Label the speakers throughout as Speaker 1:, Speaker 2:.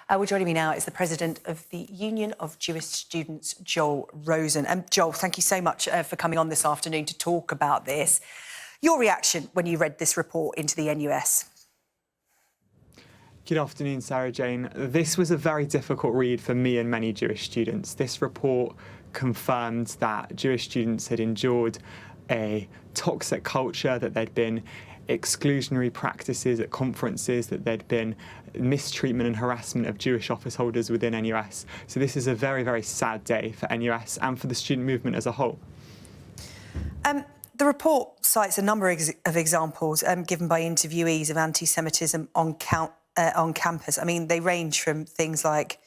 Speaker 1: Joining me now is the president of the Union of Jewish Students, Joel Rosen. And Joel, thank you so much for coming on this afternoon to talk about this. Your reaction when you read this report into the NUS?
Speaker 2: Good afternoon, Sarah-Jane. This was a very difficult read for me and many Jewish students. This report confirmed that Jewish students had endured a toxic culture, that there'd been exclusionary practices at conferences, that there'd been mistreatment and harassment of Jewish office holders within NUS. So this is a very, very sad day for NUS and for the student movement as a whole.
Speaker 1: The report cites a number of examples given by interviewees of anti-Semitism on campus. I mean, they range from things like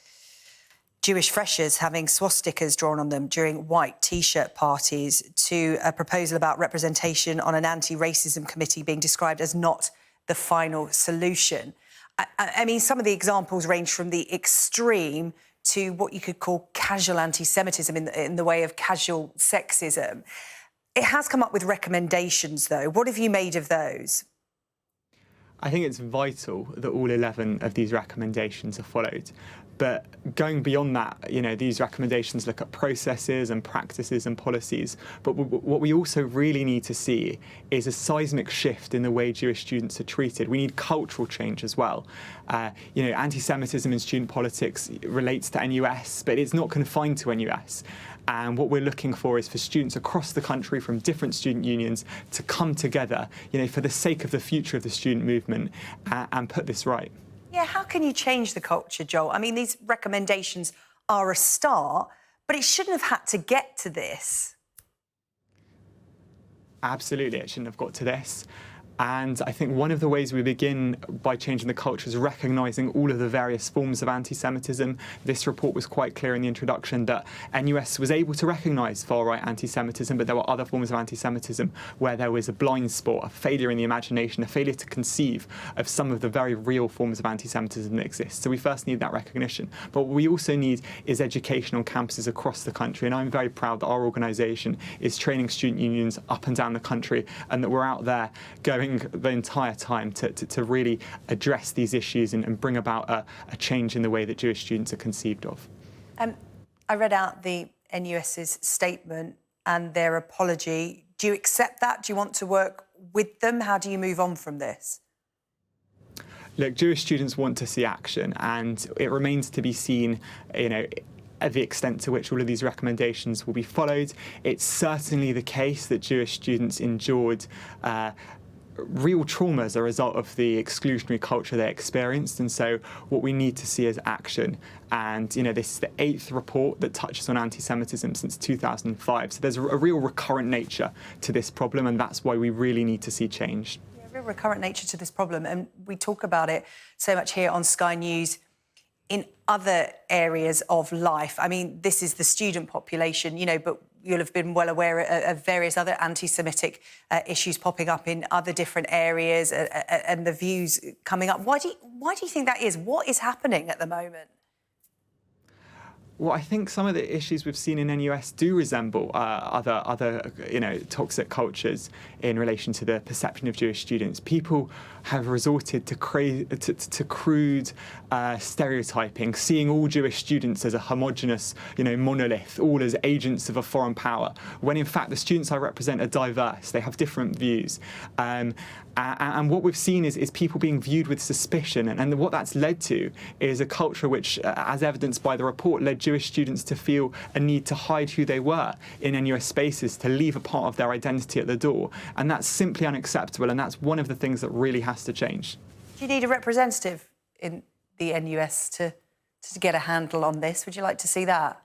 Speaker 1: Jewish freshers having swastikas drawn on them during white T-shirt parties to a proposal about representation on an anti-racism committee being described as not the final solution. I mean, some of the examples range from the extreme to what you could call casual anti-Semitism in the way of casual sexism. It has come up with recommendations, though. What have you made of those?
Speaker 2: I think it's vital that all 11 of these recommendations are followed. But going beyond that, these recommendations look at processes and practices and policies. But what we also really need to see is a seismic shift in the way Jewish students are treated. We need cultural change as well. Anti-Semitism in student politics relates to NUS, but it's not confined to NUS. And what we're looking for is for students across the country from different student unions to come together, for the sake of the future of the student movement and put this right.
Speaker 1: Yeah, how can you change the culture, Joel? I mean, these recommendations are a start, but it shouldn't have had to get to this.
Speaker 2: Absolutely, it shouldn't have got to this. And I think one of the ways we begin by changing the culture is recognising all of the various forms of anti-Semitism. This report was quite clear in the introduction that NUS was able to recognise far-right anti-Semitism, but there were other forms of anti-Semitism where there was a blind spot, a failure in the imagination, a failure to conceive of some of the very real forms of anti-Semitism that exist. So we first need that recognition. But what we also need is education on campuses across the country. And I'm very proud that our organisation is training student unions up and down the country and that we're out there going the entire time to really address these issues and bring about a change in the way that Jewish students are conceived of.
Speaker 1: I read out the NUS's statement and their apology. Do you accept that? Do you want to work with them? How do you move on from this?
Speaker 2: Look, Jewish students want to see action, and it remains to be seen, the extent to which all of these recommendations will be followed. It's certainly the case that Jewish students endured real trauma as a result of the exclusionary culture they experienced, and so what we need to see is action. And this is the 8th report that touches on anti-Semitism since 2005, so there's a real recurrent nature to this problem, and that's why we really need to see change.
Speaker 1: Yeah, real recurrent nature to this problem, and we talk about it so much here on Sky News in other areas of life. I mean, this is the student population, but you'll have been well aware of various other anti-Semitic issues popping up in other different areas and the views coming up. Why do you think that is? What is happening at the moment?
Speaker 2: Well, I think some of the issues we've seen in NUS do resemble other toxic cultures in relation to the perception of Jewish students. People have resorted to crude stereotyping, seeing all Jewish students as a homogenous, monolith, all as agents of a foreign power, when in fact the students I represent are diverse. They have different views. And what we've seen is people being viewed with suspicion, and what that's led to is a culture which, as evidenced by the report, led Jewish students to feel a need to hide who they were in NUS spaces, to leave a part of their identity at the door. And that's simply unacceptable, and that's one of the things that really has to change.
Speaker 1: Do you need a representative in the NUS to get a handle on this? Would you like to see that?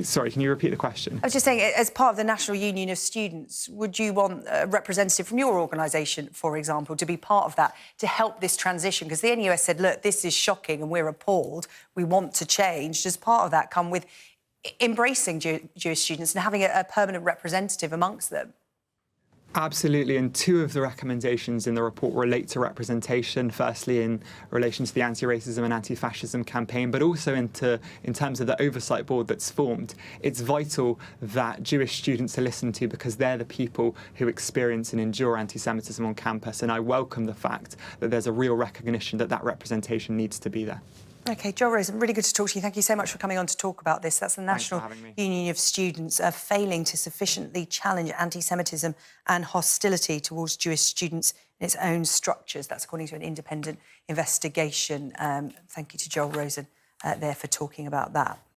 Speaker 2: Sorry, can you repeat the question?
Speaker 1: I was just saying, as part of the National Union of Students, would you want a representative from your organisation, for example, to be part of that, to help this transition? Because the NUS said, look, this is shocking and we're appalled, we want to change. Does part of that come with embracing Jewish students and having a permanent representative amongst them?
Speaker 2: Absolutely, and two of the recommendations in the report relate to representation, firstly in relation to the anti-racism and anti-fascism campaign, but also in terms of the oversight board that's formed. It's vital that Jewish students are listened to because they're the people who experience and endure anti-Semitism on campus, and I welcome the fact that there's a real recognition that that representation needs to be there.
Speaker 1: OK, Joel Rosen, really good to talk to you. Thank you so much for coming on to talk about this. That's the National Union of Students failing to sufficiently challenge anti-Semitism and hostility towards Jewish students in its own structures. That's according to an independent investigation. Thank you to Joel Rosen there for talking about that.